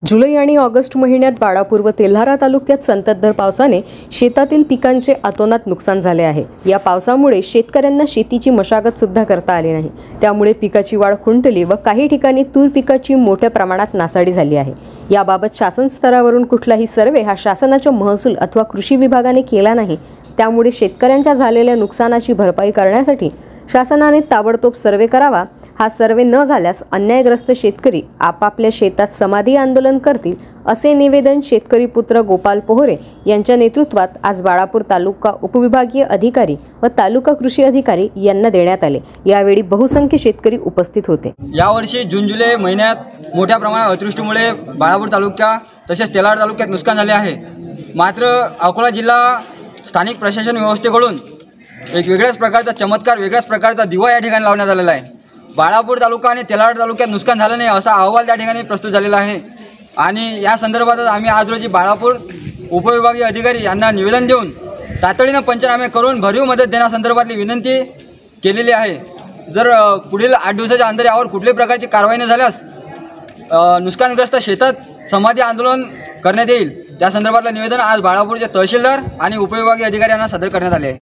जुलै आणि ऑगस्ट महिन्यात बाळापूर व तेल्हारा तालुक्यात संततधार पावसाने शेतातील पिकांचे अतोनात नुकसान झाले आहे। या पावसामुळे शेतकऱ्यांना शेतीची मशागत सुद्धा करता आली नाही। त्यामुळे पिकाची वाढ खुंटली व काही ठिकाणी तूर पिकाची मोठ्या प्रमाणात नासाडी झाली आहे। याबाबत शासन स्तरावरून कुठलाही सर्वे हा शासनाच्या महसूल अथवा कृषी विभागाने केला नाही। त्यामुळे शेतकऱ्यांच्या झालेल्या नुकसानाची भरपाई करण्यासाठी शासनाने ताबडतोब सर्वे करावा। हा सर्वे न झाल्यास अन्यायग्रस्त शेतकरी आपापल्या शेतात समाधी आंदोलन करतील, असे निवेदन शेतकरी पुत्र गोपाल पोहरे यांच्या नेतृत्वात आज बाळापूर तालुका उपविभागीय अधिकारी व तालुका कृषी अधिकारी यांना देण्यात आले। यावेळी बहुसंख्य शेतकरी उपस्थित होते। यावर्षी जून-जुलै महिन्यात मोठ्या प्रमाणात अतिवृष्टीमुळे बाळापूर तालुका तसेच तेल्हारा तालुक्यात नुकसान झाले आहे। मात्र अकोला जिल्हा स्थानिक प्रशासन व्यवस्थेकडून एक वेगळ्याच प्रकारचा चमत्कार, वेगळ्याच प्रकारचा दिवा या ठिकाणी लावण्यात आलेला आहे। बाळापूर तालुका आणि तेल्हारा तालुक्यात नुकसान झालं नाही असा अहवाल त्या ठिकाणी प्रस्तुत झालेला आहे। आणि या संदर्भातच आम्ही आज रोजी बाळापूर उपविभागीय अधिकारी यांना निवेदन देऊन तातडीनं पंचनामे करून भरीव मदत देण्यासंदर्भातली विनंती केलेली आहे। जर पुढील 8 दिवसाच्या अंतर यावर कुठल्याही प्रकारची कारवाई न झाल्यास नुकसानग्रस्त शेतात समाधी आंदोलन करण्यात येईल। त्या संदर्भातलं निवेदन आज बाळापूरचे तहसीलदार आणि उपविभागीय अधिकारी यांना सादर करण्यात आले आहे।